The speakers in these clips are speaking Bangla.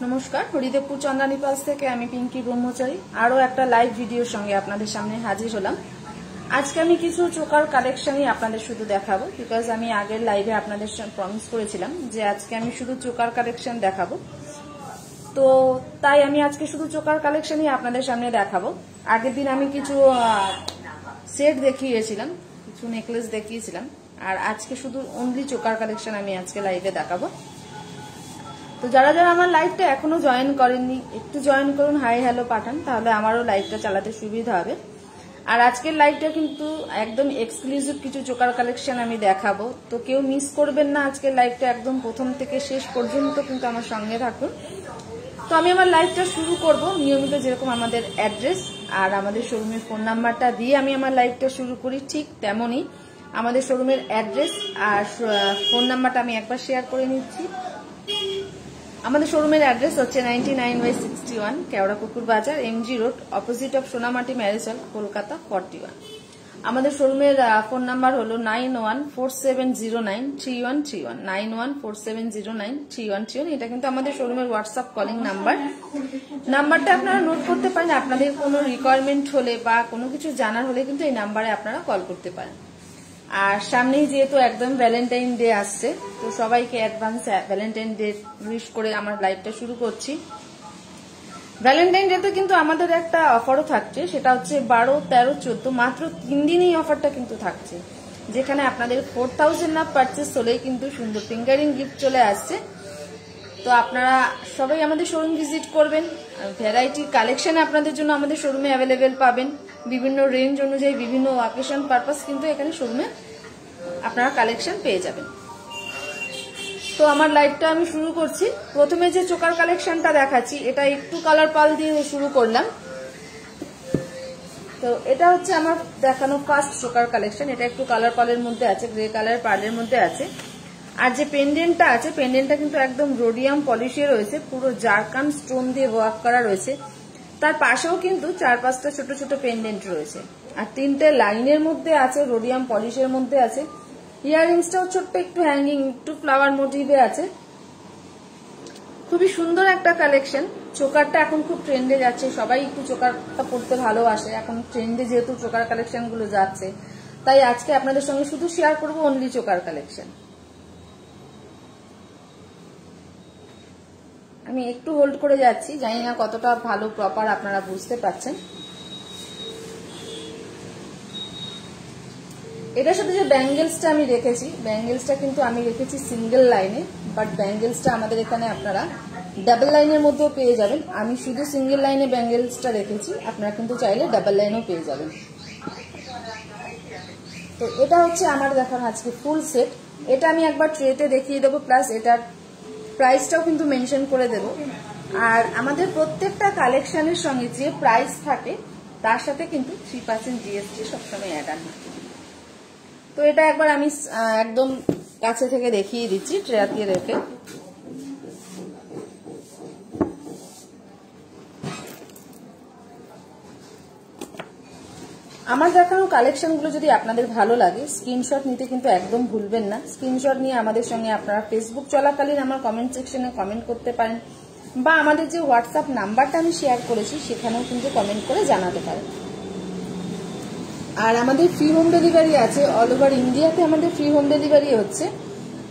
নমস্কার, হরিদেবপুর চন্দ্রানী পালস থেকে আমি পিঙ্কি ব্রহ্মচারী আরো একটা লাইভ ভিডিওর সঙ্গে আপনাদের সামনে হাজির হলাম। আজকে আমি কিছু চোকার কালেকশনই আপনাদের শুধু দেখাবো, বিকজ আমি আগের লাইভে আপনাদের প্রমিস করেছিলাম যে আজকে আমি শুধু চোকার কালেকশন দেখাবো। তো তাই আমি আজকে শুধু চোকার কালেকশনই আপনাদের সামনে দেখাবো। আগের দিন আমি কিছু সেট দেখিয়েছিলাম, কিছু নেকলেস দেখিয়েছিলাম, আর আজকে শুধু অনলি চোকার কালেকশন আমি আজকে লাইভে দেখাবো। তো যারা যারা আমার লাইভটা এখনো জয়েন করেননি, একটু জয়েন করুন, হাই হ্যালো পাঠান, তাহলে আমারও লাইভটা চালাতে সুবিধা হবে। আর আজকের লাইভটা কিন্তু একদম এক্সক্লুসিভ কিছু চোকার কালেকশন আমি দেখাবো, তো কেউ মিস করবেন না। আজকের লাইভটা একদম প্রথম থেকে শেষ পর্যন্ত কিন্তু আমার সঙ্গে থাকুন। তো আমি আমার লাইভটা শুরু করব নিয়মিত যেরকম আমাদের অ্যাড্রেস আর আমাদের শোরুমের ফোন নাম্বারটা দিয়ে আমি আমার লাইভটা শুরু করি, ঠিক তেমনই আমাদের শোরুমের অ্যাড্রেস আর ফোন নাম্বারটা আমি একবার শেয়ার করে নিচ্ছি। আমাদের শোরুমের অ্যাড্রেস হচ্ছে 99/61 কেওড়াপুকুর বাজার, MG road, opposite of Sonamati marriage hall, Kolkata 41। আমাদের শোরুমের ফোন নাম্বার হলো 9147093131, 9147093131। এটা কিন্তু আমাদের শোরুমের হোয়াটসঅ্যাপ কলিং নাম্বারটা আপনারা নোট করতে পারেন। আপনাদের কোনো রিকোয়ারমেন্ট হলে বা কোনো কিছু জানার হলে কিন্তু এই নাম্বারে আপনারা কল করতে পারেন। আর সামনেই যেহেতু একদম ভ্যালেন্টাইন ডে আসছে, তো সবাইকে অ্যাডভান্স ভ্যালেন্টাইন ডে উইশ করে আমার লাইভটা শুরু করছি। ভ্যালেন্টাইন ডেতে কিন্তু আমাদের একটা অফারও থাকছে, সেটা হচ্ছে 12, 13, 14, মাত্র 3 দিন এই অফারটা কিন্তু থাকছে, যেখানে আপনাদের 4000 না পারচেস হলেই কিন্তু সুন্দর ফিঙ্গারিং গিফট চলে আসছে। তো আপনারা সবাই আমাদের শোরুম ভিজিট করবেন। ভ্যারাইটি কালেকশন আপনাদের জন্য আমাদের শোরুমে অ্যাভেলেবেল পাবেন। বিভিন্ন রেঞ্জ অনুযায়ী বিভিন্ন অকেশন পারপাস কিন্তু এখানে শোরুমে আপনারা কালেকশন পেয়ে যাবেন। তো আমার লাইভটা আমি শুরু করছি। প্রথমে যে চোকার কালেকশনটা দেখাচ্ছি, এটা একটু কালার পাল দিয়ে শুরু করলাম। তো এটা হচ্ছে আমার দেখানো ফার্স্ট চোকার কালেকশন। এটা একটু কালার পালের মধ্যে আছে, গ্রে কালার পার্লের মধ্যে আছে। আর যে পেন্ডেন্টটা আছে, পেন্ডেন্টটা কিন্তু একদম রোডিয়াম পলিশে রয়েছে, পুরো জারকান স্টোন দিয়ে ওয়ার্ক করা রয়েছে। তার পাশেও কিন্তু 4-5টা ছোট ছোট পেন্ডেন্ট রয়েছে, আর 3টে লাইনের মধ্যে আছে, রোডিয়াম পলিশের মধ্যে আছে। ইয়াররিংসটাও ছোট্ট একটু হ্যাঙ্গিং, একটু ফ্লাওয়ার মোটিভে আছে। খুবই সুন্দর একটা কালেকশন। চোকারটা এখন খুব ট্রেন্ডে যাচ্ছে, সবাই একটু চোকারটা পড়তে ভালোবাসে। এখন ট্রেন্ডে যেহেতু চোকার কালেকশন গুলো যাচ্ছে, তাই আজকে আপনাদের সঙ্গে শুধু শেয়ার করবো অনলি চোকার কালেকশন। আমি একটু হোল্ড করে যাচ্ছি, জানি না কতটা ভালো প্রপার আপনারা বুঝতে পারছেন। এটার সাথে যে ব্যাঙ্গেলসটা আমি রেখেছি, ব্যাঙ্গেলসটা কিন্তু আমি রেখেছি সিঙ্গেল লাইনে, বাট ব্যাঙ্গেলসটা আমাদের এখানে আপনারা ডাবল লাইনের মধ্যেও পেয়ে যাবেন। আমি শুধু সিঙ্গেল লাইনে ব্যাঙ্গেলসটা রেখেছি, আপনারা কিন্তু চাইলে ডাবল লাইনেও পেয়ে যাবেন। তো এটা হচ্ছে আমার দেখানো আজকে ফুল সেট। এটা আমি একবার ট্রেতে দেখিয়ে দেবো, প্লাস এটার প্রাইসটাও কিন্তু মেনশন করে দেব। আর আমাদের প্রত্যেকটা কালেকশনের সঙ্গে যে প্রাইস থাকে তার সাথে কিন্তু 3% জিএসটি সবসময় অ্যাড আন হয়। তো এটা একবার আমি একদম কাছে থেকে দেখিয়ে দিচ্ছি ট্রেতে রেখে। আমার দেখানো কালেকশনগুলো যদি আপনাদের ভালো লাগে, স্ক্রিনশট নিতে কিন্তু একদম ভুলবেন না। স্ক্রিনশট নিয়ে আমাদের সঙ্গে আপনারা ফেসবুক চলাকালীন আমার কমেন্ট সেকশনে কমেন্ট করতে পারেন, বা আমাদের যে হোয়াটসঅ্যাপ নাম্বারটা আমি শেয়ার করেছি সেখানেও কিন্তু কমেন্ট করে জানাতে পারেন। আর আমাদের ফ্রি হোম ডেলিভারি আছে, অল ওভার ইন্ডিয়াতে আমাদের ফ্রি হোম ডেলিভারি হচ্ছে।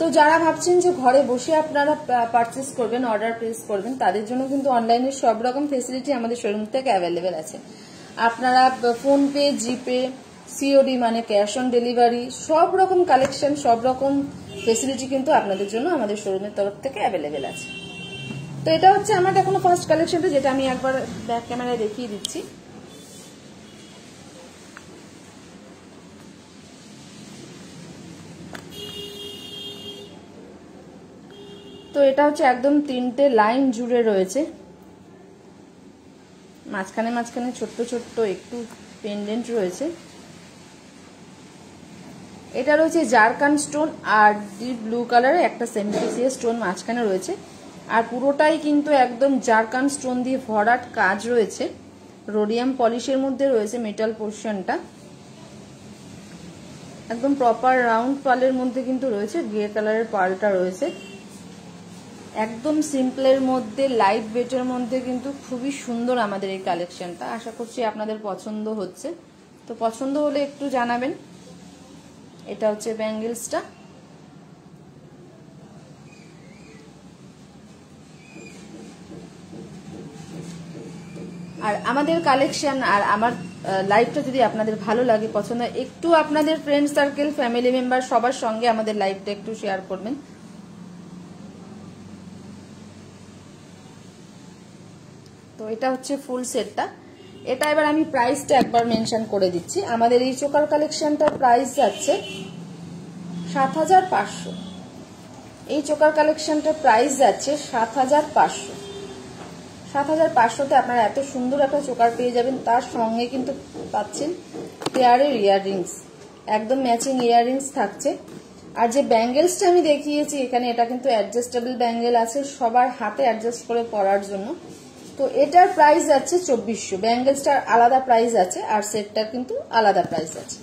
তো যারা ভাবছেন যে ঘরে বসে আপনারা পারচেস করবেন, অর্ডার প্লেস করবেন, তাদের জন্য কিন্তু অনলাইনে সব রকম ফেসিলিটি আমাদের শোরুম থেকে অ্যাভেলেবেল আছে। আপনারা ফোনপে, জিপে, সিওডি মানে ক্যাশ অন ডেলিভারি, সব রকম কালেকশন, সব রকম ফেসিলিটি কিন্তু আপনাদের জন্য আমাদের শোরুমের তরফ থেকে অ্যাভেলেবেল আছে। তো এটা হচ্ছে আমার এখনো ফার্স্ট কালেকশনটা, যেটা আমি একবার ব্যাক ক্যামেরায় দেখিয়ে দিচ্ছি। তো এটা হচ্ছে একদম 3টে লাইন জুড়ে রয়েছে, মাঝখানে মাঝখানে ছোট্ট ছোট্ট একটু পেন্ডেন্ট রয়েছে। এটা রয়েছে জারকান স্টোন আর ডিপ ব্লু কালারের একটা সেমিফেসিয়াল স্টোন মাঝখানে রয়েছে, আর পুরোটাই কিন্তু একদম জারকান স্টোন দিয়ে ভরাট কাজ রয়েছে। রোডিয়াম পলিশের মধ্যে রয়েছে মেটাল পোর্শনটা, একদম প্রপার রাউন্ড পালের মধ্যে কিন্তু রয়েছে, গ্রে কালারের পালটা রয়েছে। একদম সিম্পলের মধ্যে লাইট ওয়েটের মধ্যে কিন্তু খুবই সুন্দর আমাদের এই কালেকশনটা। আশা করছি আপনাদের পছন্দ হচ্ছে। তো পছন্দ হলে একটু জানাবেন। এটা হচ্ছে ব্যাঙ্গেলসটা। আর আমাদের কালেকশন আর আমার লাইভটা যদি আপনাদের ভালো লাগে, পছন্দ হয়, একটু আপনাদের ফ্রেন্ড সার্কেল, ফ্যামিলি মেম্বার সবার সঙ্গে আমাদের লাইভটা একটু শেয়ার করবেন। তো এটা হচ্ছে ফুল সেটটা। এটা এবার আমি প্রাইসটা একবার মেনশন করে দিচ্ছি। আমাদের এই চোকার কালেকশনটার প্রাইস যাচ্ছে ৭৫০০। এই চোকার কালেকশনটার প্রাইস যাচ্ছে ৭৫০০। ৭৫০০তে আপনারা এত সুন্দর একটা চোকার পেয়ে যাবেন। তার সঙ্গে কিন্তু পাচ্ছেন পেয়ারের ইয়াররিংস, একদম ম্যাচিং ইয়াররিংস থাকছে। আর যে ব্যাঙ্গেলসটা আমি দেখিয়েছি এখানে, এটা কিন্তু অ্যাডজাস্টেবল ব্যাঙ্গেল আছে, সবার হাতে অ্যাডজাস্ট করে পরার জন্য। তো এটার প্রাইস আছে ২৪০০। ব্যাঙ্গেলসটার আলাদা প্রাইস আছে আর সেটটার কিন্তু আলাদা প্রাইস আছে।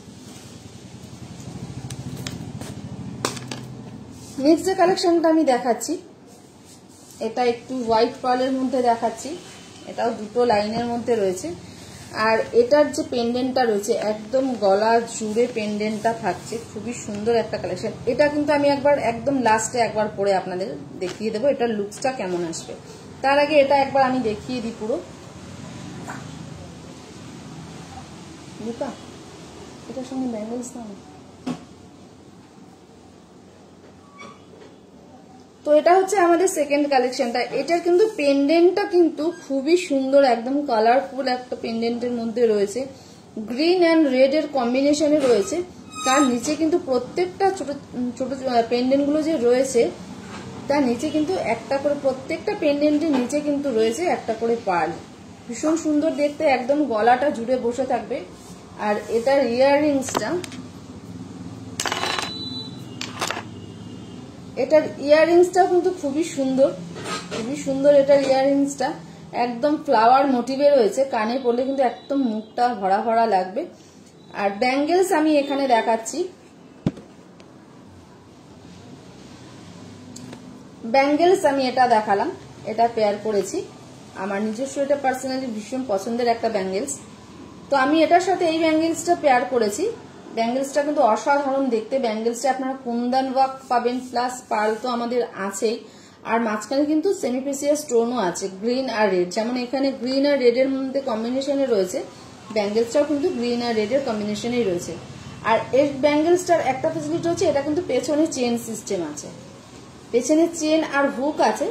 নেক্সট যে কালেকশনটা আমি দেখাচ্ছি, এটা একটু হোয়াইট পার্লের মধ্যে দেখাচ্ছি। এটাও দুটো লাইনের মধ্যে রয়েছে। আর এটার যে পেন্ডেন্টটা রয়েছে একদম গলা জুড়ে পেন্ডেন্টটা থাকছে, খুবই সুন্দর একটা কালেকশন। এটা কিন্তু আমি একবার একদম লাস্টে একবার পরে আপনাদের দেখিয়ে দেবো এটার লুকসটা কেমন আসবে। তার আগে এটা একবার আমি দেখিয়ে দিই পুরো। লুকা, এটার সঙ্গে ব্যাঙ্গেলস দাও। তো এটা হচ্ছে আমাদের সেকেন্ড কালেকশনটা। এটার কিন্তু পেন্ডেন্টটা কিন্তু খুবই সুন্দর, একদম কালারফুল একটা পেন্ডেন্টের মধ্যে রয়েছে। গ্রিন অ্যান্ড রেড এর কম্বিনেশনে রয়েছে। তার নিচে কিন্তু প্রত্যেকটা ছোট ছোট পেন্ডেন্টগুলো যে রয়েছে তার নিচে কিন্তু একটা করে, প্রত্যেকটা পেন্ডেন্টের নিচে কিন্তু রয়েছে একটা করে পার্ল। ভীষণ সুন্দর দেখতে, একদম গলাটা জুড়ে বসে থাকবে। আর এটার ইয়াররিংসটা, এটার ইয়াররিংসটাও কিন্তু খুবই সুন্দর, খুবই সুন্দর। এটার ইয়াররিংসটা একদম ফ্লাওয়ার মোটিভে রয়েছে, কানে পড়লে কিন্তু একদম মুখটা ভরা ভরা লাগবে। আর ব্যাঙ্গেলস আমি এখানে দেখাচ্ছি। ব্যাঙ্গেলস আমি এটা দেখালাম, এটা পেয়ার করেছি। আমার নিজস্ব এটা পার্সোনালি ভীষণ পছন্দের একটা ব্যাঙ্গেলস। তো আমি এটার সাথে এই ব্যাঙ্গেলসটা পেয়ার করেছি। ব্যাঙ্গেলসটা কিন্তু অসাধারণ দেখতে। ব্যাঙ্গেলসটা আপনারা কুন্দন ওয়ার্ক পাবেন, প্লাস পার্ল তো আমাদের আছেই। আর মাঝখানে কিন্তু সেমিপ্রেসিয়াস স্টোনও আছে, গ্রিন আর রেড। যেমন এখানে গ্রিন আর রেড এর মধ্যে কম্বিনেশনে রয়েছে, ব্যাঙ্গেলসটাও কিন্তু গ্রিন আর রেড এর কম্বিনেশনেই রয়েছে। আর এই ব্যাঙ্গেলসটার একটা ফেসিলিটি হচ্ছে এটা কিন্তু পেছনে চেন সিস্টেম আছে, পেছনে চেন আর হুক আছে।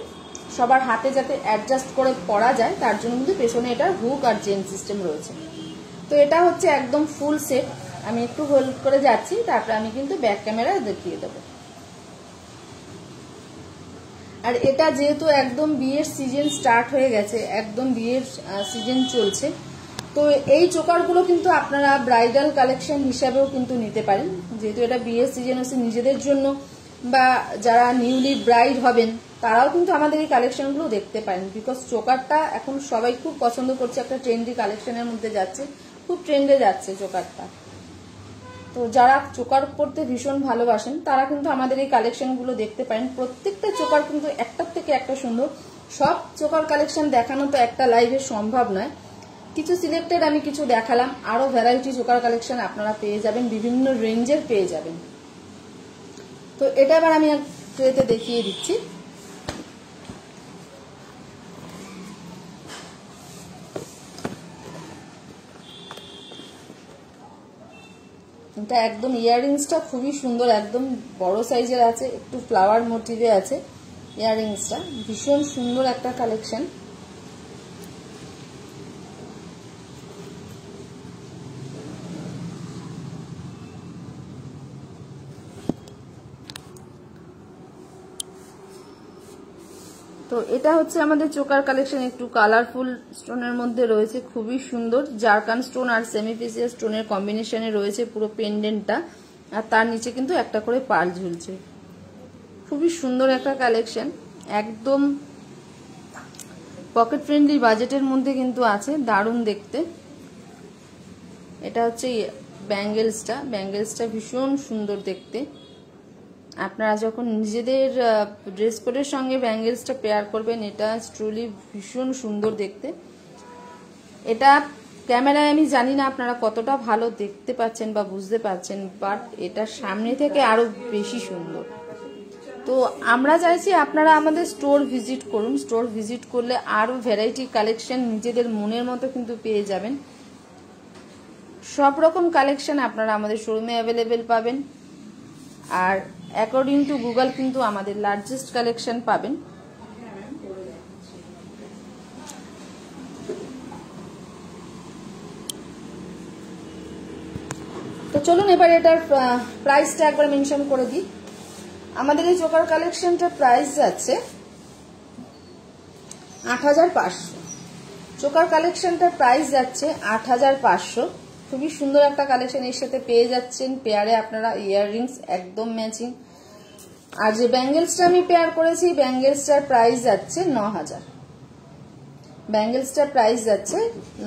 সবার হাতে যাতে অ্যাডজাস্ট করে পরা যায় তার জন্য কিন্তু পেছনে এটা হুক আর চেন সিস্টেম রয়েছে। তো এটা হচ্ছে একদম ফুল সেট। আমি একটু হোল্ড করে যাচ্ছি, তারপরে আমি কিন্তু ব্যাক ক্যামেরা দেখিয়ে দেবো। আর এটা যেহেতু একদম বিয়ের সিজন স্টার্ট হয়ে গেছে, একদম বিয়ের সিজন চলছে, তো এই চোকারগুলো কিন্তু আপনারা ব্রাইডাল কালেকশন হিসাবেও কিন্তু নিতে পারেন। যেহেতু এটা বিয়ের সিজন হচ্ছে, নিজেদের জন্য বা যারা নিউলি ব্রাইড হবেন তারাও কিন্তু আমাদের এই কালেকশনগুলো দেখতে পারেন। বিকজ চোকারটা এখন সবাই খুব পছন্দ করছে, একটা ট্রেন্ডি কালেকশনের মধ্যে যাচ্ছে, খুব ট্রেন্ডে যাচ্ছে চোকারটা। তো যারা চোকার পরতে ভীষণ ভালোবাসেন তারা কিন্তু আমাদের এই কালেকশনগুলো দেখতে পারেন। প্রত্যেকটা চোকার কিন্তু একটার থেকে একটা সুন্দর। সব চোকার কালেকশন দেখানো তো একটা লাইভে সম্ভব নয়, কিছু সিলেক্টেড আমি কিছু দেখালাম। আরো ভ্যারাইটি চোকার কালেকশন আপনারা পেয়ে যাবেন, বিভিন্ন রেঞ্জের পেয়ে যাবেন। তো এটা এবার আমি ট্রেতে দেখিয়ে দিচ্ছি। এটা একদম ইয়াররিংসটা খুবই সুন্দর, একদম বড় সাইজের আছে, একটু ফ্লাওয়ার মোটিভে আছে। ইয়াররিংসটা ভীষণ সুন্দর একটা কালেকশন। তো এটা হচ্ছে আমাদের চোকার কালেকশন, একটু কালারফুল স্টোনের মধ্যে রয়েছে, খুবই সুন্দর। জারকান স্টোন আর সেমিপ্রেসিয়াস স্টোনের কম্বিনেশনে রয়েছে পুরো পেন্ডেন্টটা। আর তার নিচে কিন্তু একটা করে পার্ল ঝুলছে, খুবই সুন্দর একটা কালেকশন। একদম পকেট ফ্রেন্ডলি বাজেটের মধ্যে কিন্তু আছে, দারুণ দেখতে। এটা হচ্ছে ব্যাঙ্গেলসটা, ব্যাঙ্গেলসটা ভীষণ সুন্দর দেখতে। আপনারা যখন নিজেদের ড্রেস কোডের সঙ্গে ব্যাঙ্গেলসটা পেয়ার করবেন, এটা ট্রুলি ভীষণ সুন্দর দেখতে। এটা ক্যামেরায় আমি জানি না আপনারা কতটা ভালো দেখতে পাচ্ছেন বা বুঝতে পারছেন, বাট এটা সামনে থেকে আরো বেশি সুন্দর। তো আমরা চাইছি আপনারা আমাদের স্টোর ভিজিট করুন। স্টোর ভিজিট করলে আরো ভ্যারাইটি কালেকশন নিজেদের মনের মতো কিন্তু পেয়ে যাবেন। সব রকম কালেকশন আপনারা আমাদের শোরুমে অ্যাভেলেবেল পাবেন। আর অ্যাকর্ডিং টু গুগল কিন্তু আমাদের লার্জেস্ট কালেকশন পাবেন। তো চলুন এবার এটার প্রাইসটা একবার মেনশন করে দিই। আমাদের এই চোকার কালেকশনটার প্রাইস যাচ্ছে ৮৫০০। চোকার কালেকশনটার প্রাইস যাচ্ছে ৮৫০০। খুবই সুন্দর একটা কালেকশন। এর সাথে পেয়ে যাচ্ছেন পেয়ারে আপনারা ইয়াররিংস একদম ম্যাচিং। আর যে ব্যাঙ্গেলসটা আমি পেয়ার করেছি, ব্যাঙ্গেলসটার প্রাইস যাচ্ছে ৯০০০। ব্যাঙ্গেলসটার প্রাইস যাচ্ছে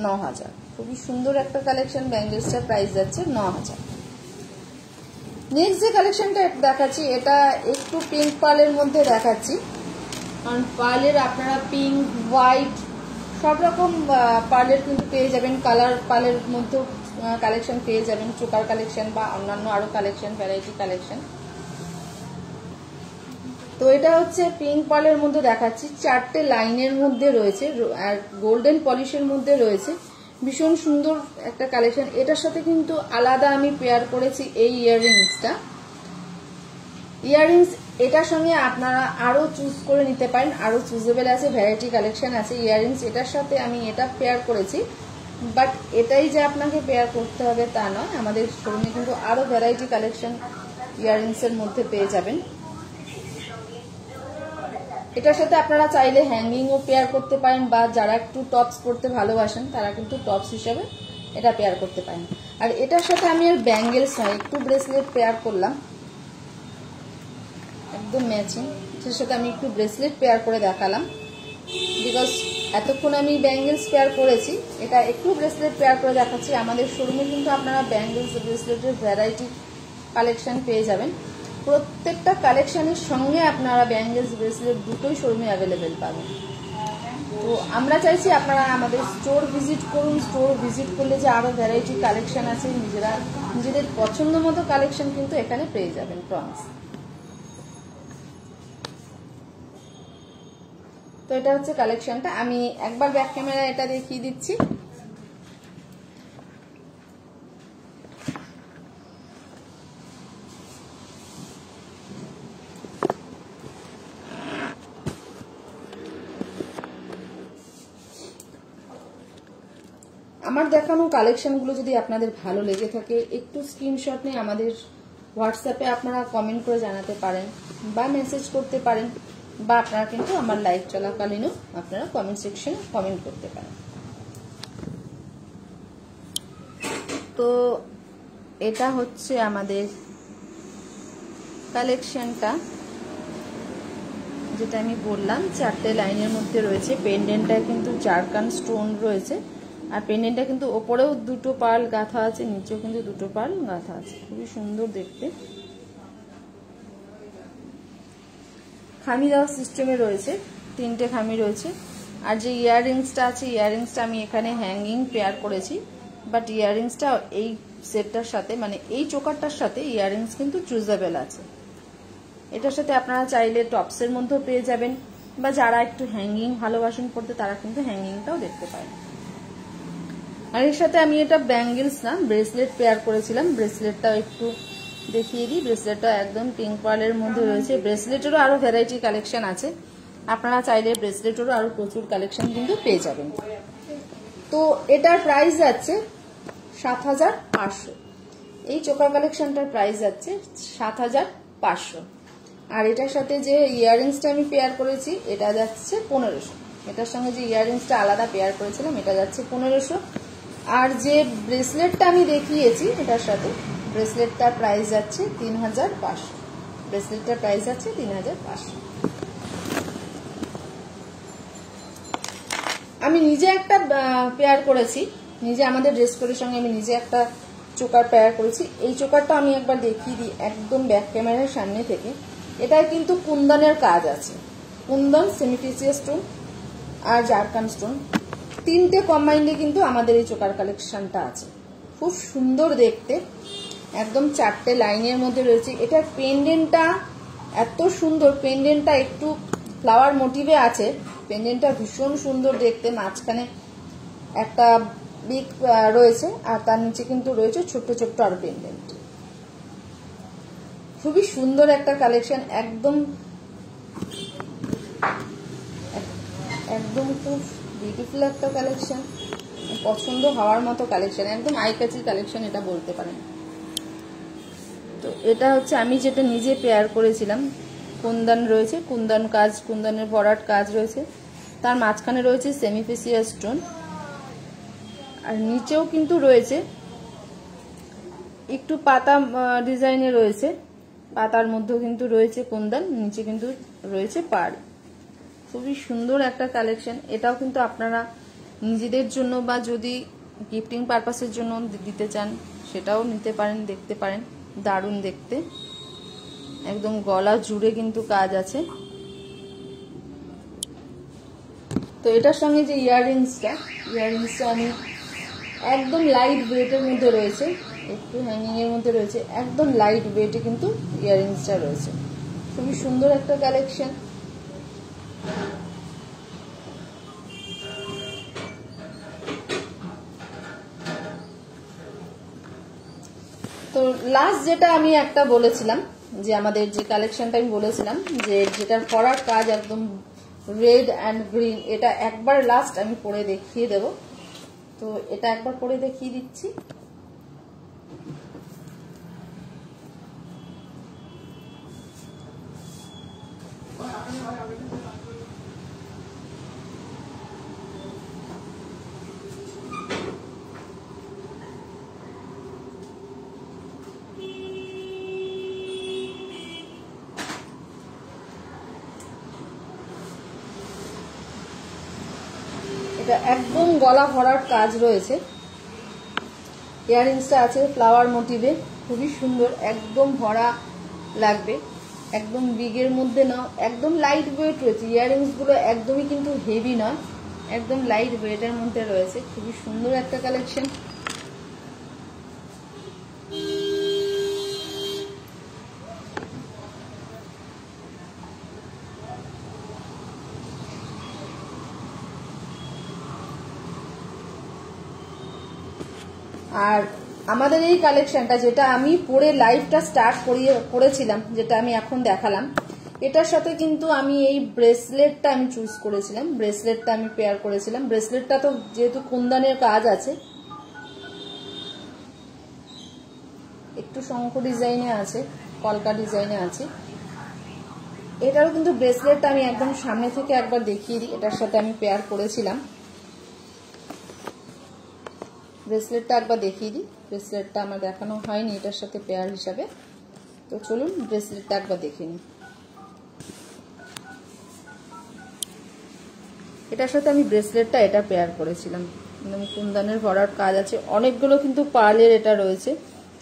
৯০০০। খুবই সুন্দর একটা কালেকশন। ব্যাঙ্গেলসটার প্রাইস যাচ্ছে ৯০০০। নেক্সট যে কালেকশনটা দেখাচ্ছি, এটা একটু পিঙ্ক পার্লের মধ্যে দেখাচ্ছি। কারণ পার্লের আপনারা পিঙ্ক, হোয়াইট সব রকম পার্লের কিন্তু পেয়ে যাবেন। কালার পার্লের মধ্যেও কালেকশন পেয়ে যাবেন, চোকার কালেকশন বা অন্যান্য আরো কালেকশন, ভ্যারাইটি কালেকশন। তো এটা হচ্ছে পিঙ্ক পার্লের মধ্যে দেখাচ্ছি। 4টে লাইনের মধ্যে রয়েছে আর গোল্ডেন পলিশের মধ্যে রয়েছে। ভীষণ সুন্দর একটা কালেকশন। এটার সাথে কিন্তু আলাদা আমি পেয়ার করেছি এই ইয়াররিংসটা। ইয়াররিংস এটার সঙ্গে আপনারা আরো চুজ করে নিতে পারেন, আরো চুজেবল আছে, ভ্যারাইটি কালেকশন আছে। ইয়াররিংস এটার সাথে আমি এটা পেয়ার করেছি, বাট এটাই যে আপনাকে পেয়ার করতে হবে তা নয়। আমাদের শোরুমে কিন্তু আরো ভ্যারাইটি কালেকশন ইয়াররিংস এর মধ্যে পেয়ে যাবেন। এটার সাথে আপনারা চাইলে হ্যাঙ্গিংও পেয়ার করতে পারেন, বা যারা একটু টপস পরতে ভালোবাসেন তারা কিন্তু টপস হিসেবে এটা পেয়ার করতে পারেন। আর এটার সাথে আমি আর ব্যাঙ্গেলস নয়, একটু ব্রেসলেট পেয়ার করলাম, একদম ম্যাচিং। এটার সাথে আমি একটু ব্রেসলেট পেয়ার করে দেখালাম, বিকজ এতক্ষণ আমি ব্যাঙ্গেলস পেয়ার করেছি, এটা একটু ব্রেসলেট পেয়ার করে দেখাচ্ছি। আমাদের শোরুমে কিন্তু আপনারা ব্যাঙ্গেলস ব্রেসলেটের ভ্যারাইটি কালেকশন পেয়ে যাবেন। প্রত্যেকটা কালেকশনের সঙ্গে আপনারা ব্যাঙ্গেলস ব্রেসলেট দুটোই শোরুমে অ্যাভেলেবেল পাবেন। তো আমরা চাইছি আপনারা আমাদের স্টোর ভিজিট করুন। স্টোর ভিজিট করলে যে আরো ভ্যারাইটি কালেকশন আছে, নিজেদের পছন্দ মতো কালেকশন কিন্তু এখানে পেয়ে যাবেন, প্রমিস। তো এটা হচ্ছে কালেকশনটা। আমি একবার ব্যাক ক্যামেরা এটা দেখিয়ে দিচ্ছি। আমার দেখানো কালেকশনগুলো যদি আপনাদের ভালো লেগে থাকে, একটু স্ক্রিনশট নিয়ে আমাদের হোয়াটসঅ্যাপে আপনারা কমেন্ট করে জানাতে পারেন, বা মেসেজ করতে পারেন, বা আপনারা কিন্তু আমার লাইভ চলাকালীনও আপনারা কমেন্ট সেকশনে কমেন্ট করতে পারেন। তো এটা হচ্ছে আমাদের কালেকশনটা, যেটা আমি বললাম 4টে লাইনের মধ্যে রয়েছে। পেন্ডেন্টটা কিন্তু জারকান স্টোন রয়েছে, আর পেন্ডেন্টটা কিন্তু ওপরেও দুটো পার্ল গাঁথা আছে, নিচেও কিন্তু দুটো পার্ল গাঁথা আছে। খুবই সুন্দর দেখতে। খামি দেওয়ার সিস্টেমে রয়েছে, 3টে খামি রয়েছে। আর যে ইয়াররিংসটা আছে, ইয়াররিংসটা আমি এখানে হ্যাঙ্গিং পেয়ার করেছি, বাট ইয়াররিংসটা এই সেটটার সাথে, মানে এই চোকারটার সাথে ইয়াররিংস কিন্তু চুজেবল আছে। এটার সাথে আপনারা চাইলে টপসের মধ্যেও পেয়ে যাবেন, বা যারা একটু হ্যাঙ্গিং ভালোবাসেন পড়তে তারা কিন্তু হ্যাঙ্গিংটাও দেখতে পারেন। আর এর সাথে আমি এটা ব্যাঙ্গেলস না, ব্রেসলেট পেয়ার করেছিলাম। ব্রেসলেটটাও একটু দেখিয়ে দিই। ব্রেসলেটটা একদম পিঙ্ক পার্লের মধ্যে রয়েছে। ব্রেসলেটেরও আরো ভ্যারাইটি কালেকশন আছে, আপনারা চাইলে ব্রেসলেটেরও আরো প্রচুর কালেকশন কিন্তু পেয়ে যাবেন। তো এটার প্রাইস যাচ্ছে ৭৫০০। এই চোকার কালেকশনটার প্রাইস যাচ্ছে ৭৫০০। আর এটার সাথে যে ইয়াররিংসটা আমি পেয়ার করেছি এটা যাচ্ছে ১৫০০। এটার সঙ্গে যে ইয়াররিংসটা আলাদা পেয়ার করেছিলাম এটা যাচ্ছে ১৫০০। আর যে ব্রেসলেটটা আমি দেখিয়েছি এটার সাথে, ব্রেসলেটটার প্রাইস যাচ্ছে ৩৫০০। ব্রেসলেটটার প্রাইস যাচ্ছে ৩৫০০। আমি নিজে একটা পেয়ার করেছি, নিজে আমাদের ড্রেস কোডের সঙ্গে আমি নিজে একটা চোকার পেয়ার করেছি। এই চোকারটা আমি একবার দেখিয়ে দিই একদম ব্যাক ক্যামেরার সামনে থেকে। এটায় কিন্তু কুন্দনের কাজ আছে, কুন্দন, সেমিফেসিয়াস স্টোন আর জারকান স্টোন, তিনটে কম্বাইন্ডে কিন্তু আমাদের এই চোকার কালেকশনটা আছে। খুব সুন্দর দেখতে, একদম 4টে লাইনের মধ্যে রয়েছে। এটার পেন্ডেন্টটা এত সুন্দর, পেন্ডেন্টটা একটু ফ্লাওয়ার মোটিভে আছে, পেন্ডেন্টটা ভীষণ সুন্দর দেখতে। মাঝখানে একটা বিগ রয়েছে আর তার নিচে কিন্তু রয়েছে ছোট্ট ছোট্ট আর পেন্ডেন্ট। খুবই সুন্দর একটা কালেকশন, একদম একদম খুব বিউটিফুল একটা কালেকশন, পছন্দ হওয়ার মতো কালেকশন, একদম আই ক্যাচি কালেকশন এটা বলতে পারেন। তো এটা হচ্ছে আমি যেটা নিজে পেয়ার করেছিলাম। কুন্দন রয়েছে, কুন্দন কাজ, কুন্দনের ভরাট কাজ রয়েছে, তার মাঝখানে রয়েছে সেমিফেসিয়াস স্টোন, আর নিচেও কিন্তু রয়েছে একটু পাতা ডিজাইনে রয়েছে, পাতার মধ্যেও কিন্তু রয়েছে কুন্দন, নিচে কিন্তু রয়েছে পাড়। খুবই সুন্দর একটা কালেকশন। এটাও কিন্তু আপনারা নিজেদের জন্য বা যদি গিফটিং পারপাসের জন্য দিতে চান সেটাও নিতে পারেন, দেখতে পারেন, দারুণ দেখতে। একদম গলা জুড়ে কিন্তু কাজ আছে। তো এটার সঙ্গে যে ইয়াররিংসটা আমি একদম লাইট ওয়েটের মধ্যে রয়েছে, একটু হ্যাঙ্গিং এর মধ্যে রয়েছে, একদম লাইট ওয়েটে কিন্তু ইয়াররিংসটা রয়েছে। খুবই সুন্দর একটা কালেকশন। তো লাস্ট যেটা আমি একটা বলেছিলাম যে আমাদের যে কালেকশনটা আমি বলেছিলাম যে যেটার পরার কাজ একদম রেড অ্যান্ড গ্রিন, এটা একবার লাস্ট আমি পরে দেখিয়ে দেব। তো এটা একবার পরে দেখিয়ে দিচ্ছি। এটা একদম গলা ভরার কাজ রয়েছে, ইয়াররিংসটা আছে ফ্লাওয়ার মোটিভে, খুবই সুন্দর, একদম ভরা লাগবে, একদম বিগের মধ্যে নাও, একদম লাইট ওয়েট রয়েছে। ইয়াররিংস গুলো একদমই কিন্তু হেভি নয়, একদম লাইট ওয়েটের মধ্যে রয়েছে। খুবই সুন্দর একটা কালেকশন। আর আমাদের এই কালেকশনটা যেটা আমি পরে লাইভটা স্টার্ট করেছিলাম, যেটা আমি এখন দেখালাম, এটার সাথে কিন্তু আমি এই ব্রেসলেটটা আমি চুজ করেছিলাম, ব্রেসলেটটা আমি পেয়ার করেছিলাম। ব্রেসলেটটা তো যেহেতু কুন্দনের কাজ আছে, একটু শঙ্খ ডিজাইনে আছে, কলকা ডিজাইনে আছে। এটারও কিন্তু ব্রেসলেটটা আমি একদম সামনে থেকে একবার দেখিয়ে দিই, এটার সাথে আমি পেয়ার করেছিলাম। ব্রেসলেটটা একবার দেখিয়ে দিই, ব্রেসলেটটা আমার দেখানো হয়নি এটার সাথে পেয়ার হিসাবে। তো চলুন ব্রেসলেটটা একবার দেখে নিই। এটার সাথে আমি ব্রেসলেটটা এটা পেয়ার করেছিলাম, কুন্দনের ভরার কাজ আছে, অনেকগুলো কিন্তু পার্লের এটা রয়েছে,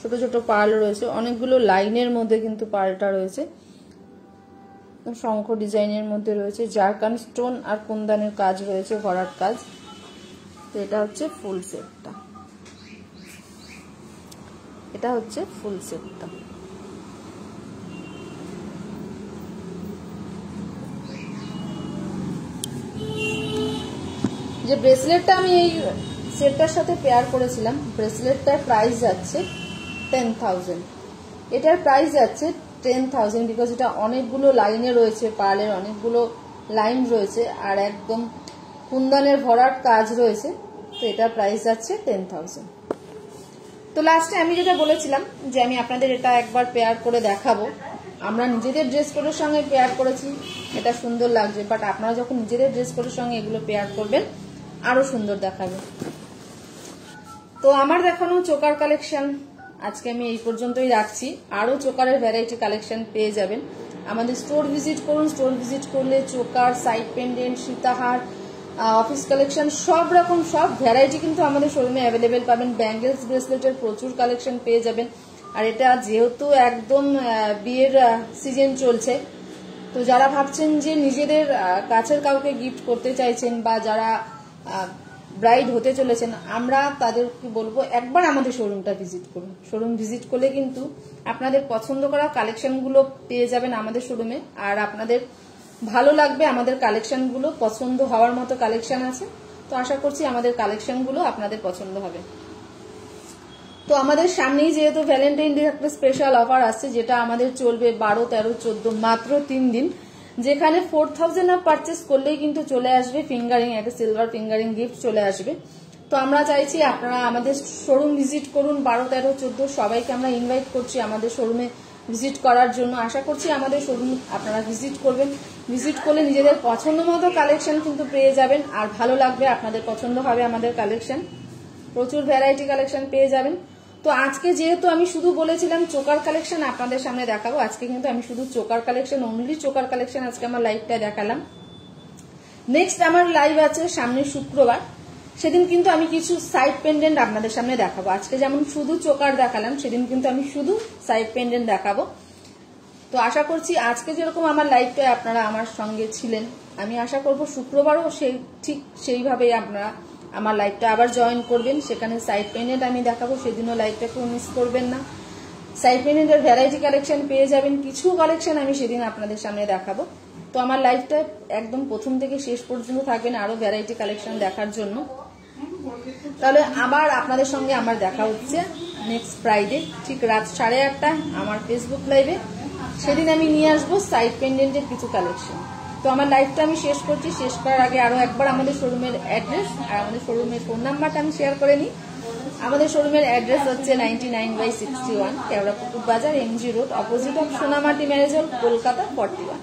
ছোট ছোট পার্ল রয়েছে, অনেকগুলো লাইনের মধ্যে কিন্তু পার্লটা রয়েছে, শঙ্খ ডিজাইনের মধ্যে রয়েছে, জারকান স্টোন আর কুন্দনের কাজ রয়েছে, ভরার কাজ। তো এটা হচ্ছে ফুল সেটটা, এটা হচ্ছে ফুল সেটটা। যে ব্রেসলেটটা আমি এই সেটটার সাথে পেয়ার করেছিলাম, ব্রেসলেটটার প্রাইস যাচ্ছে 10,000, এটার প্রাইস যাচ্ছে 10,000, বিকজ এটা অনেকগুলো লাইনে রয়েছে, পার্লের অনেকগুলো লাইন রয়েছে আর একদম কুন্দনের ভরার কাজ রয়েছে। তো এটার প্রাইস যাচ্ছে 10,000। তো লাস্টে আমি যেটা বলেছিলাম যে আমি আপনাদের এটা একবার পেয়ার করে দেখাবো। আমরা নিজেদের ড্রেস কোডের সঙ্গে পেয়ার করেছি, এটা সুন্দর লাগছে, বাট আপনারা যখন নিজেদের ড্রেস কোডের সঙ্গে এগুলো পেয়ার করবেন আরো সুন্দর দেখাবে। তো আমার দেখানো চোকার কালেকশন আজকে আমি এই পর্যন্তই রাখছি। আরো চোকারের ভ্যারাইটি কালেকশন পেয়ে যাবেন। আমাদের স্টোর ভিজিট করুন, স্টোর ভিজিট করলে চোকার, সাইড পেন্ডেন্ট, সীতাহার, অফিস কালেকশন, সব রকম সব ভ্যারাইটি কিন্তু আমাদের শোরুমে অ্যাভেলেবেল পাবেন। ব্যাঙ্গেলস ব্রেসলেটের প্রচুর কালেকশন পেয়ে যাবেন। আর এটা যেহেতু একদম বিয়ের সিজন চলছে, তো যারা ভাবছেন যে নিজেদের কাছের কাউকে গিফট করতে চাইছেন বা যারা ব্রাইড হতে চলেছেন, আমরা তাদেরকে বলবো একবার আমাদের শোরুমটা ভিজিট করুন। শোরুম ভিজিট করলে কিন্তু আপনাদের পছন্দ করা কালেকশনগুলো পেয়ে যাবেন আমাদের শোরুমে, আর আপনাদের ভালো লাগবে। আমাদের কালেকশনগুলো পছন্দ হওয়ার মতো কালেকশন আছে, তো আশা করছি আমাদের কালেকশনগুলো আপনাদের পছন্দ হবে। তো আমাদের সামনেই যেহেতু ভ্যালেন্টাইন ডে একটা স্পেশাল অফার আসছে, যেটা আমাদের চলবে 12, 13, 14 মাত্র 3 দিন, যেখানে 4000 আপ পারচেস করলেই কিন্তু চলে আসবে ফিঙ্গারিং, একটা সিলভার ফিঙ্গারিং গিফট চলে আসবে। তো আমরা চাইছি আপনারা আমাদের শোরুম ভিজিট করুন। 12, 13, 14 সবাইকে আমরা ইনভাইট করছি আমাদের শোরুমে ভিজিট করার জন্য। আশা করছি আমাদের শোরুম আপনারা ভিজিট করবেন। ভিজিট করলে নিজেদের পছন্দ মতো কালেকশন কিন্তু পেয়ে যাবেন, আর ভালো লাগবে, আপনাদের পছন্দ হবে আমাদের কালেকশন। প্রচুর ভ্যারাইটি কালেকশন পেয়ে যাবেন। তো আজকে যেহেতু আমি শুধু বলেছিলাম চোকার কালেকশন আপনাদের সামনে দেখাবো, আজকে কিন্তু আমি শুধু choker collection, only choker collection আজকে আমার লাইভটা দেখালাম। নেক্সট আমার লাইভ আছে সামনের শুক্রবার, সেদিন কিন্তু আমি কিছু সাইড পেন্ডেন্ট আপনাদের সামনে দেখাবো। আজকে যেমন শুধু চোকার দেখালাম, সেদিন কিন্তু আমি শুধু সাইড পেন্ডেন্ট দেখাবো। তো আশা করছি আজকে যেরকম আমার লাইভটায় আপনারা আমার সঙ্গে ছিলেন, আমি আশা করব শুক্রবারও ঠিক সেইভাবেই আপনারা আমার লাইভটা আবার জয়েন করবেন। সেখানে সাইড পেন্ডেন্ট আমি দেখাবো, সেদিনও লাইভটা কেউ মিস করবেন না। সাইড পেন্ডেন্টের ভ্যারাইটি কালেকশন পেয়ে যাবেন, কিছু কালেকশন আমি সেদিন আপনাদের সামনে দেখাবো। তো আমার লাইভটা একদম প্রথম থেকে শেষ পর্যন্ত থাকবেন আরো ভ্যারাইটি কালেকশন দেখার জন্য। তাহলে আবার আপনাদের সঙ্গে আমার দেখা হচ্ছে নেক্সট ফ্রাইডে ঠিক রাত 8:30 আমার ফেসবুক লাইভে। সেদিন আমি নিয়ে আসবো সাইড পেন্ডেন্টের কিছু কালেকশন। তো আমার লাইভটা আমি শেষ করছি। শেষ করার আগে আরো একবার আমাদের শোরুমের অ্যাড্রেস আর আমাদের শোরুমের ফোন নাম্বারটা আমি শেয়ার করে নিই। আমাদের শোরুমের অ্যাড্রেস হচ্ছে 99/61 কেওড়াপুকুর বাজার, MG road, opposite of Sonamati marriage hall, Kolkata 41।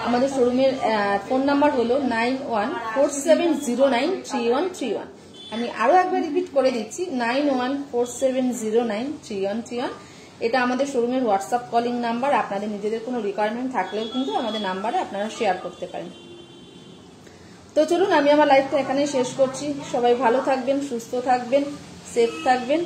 আমাদের শোরুমের ফোন নাম্বার হলো 9147093131। আমি আরো একবার রিপিট করে দিচ্ছি, 9147093131। এটা আমাদের শোরুমের হোয়াটসঅ্যাপ কলিং নাম্বার। আপনাদের নিজেদের কোনো রিকোয়ারমেন্ট থাকলেও কিন্তু আমাদের নাম্বারে আপনারা শেয়ার করতে পারেন। তো চলুন আমি আমার লাইভটা এখানে শেষ করছি। সবাই ভালো থাকবেন, সুস্থ থাকবেন, সেফ থাকবেন।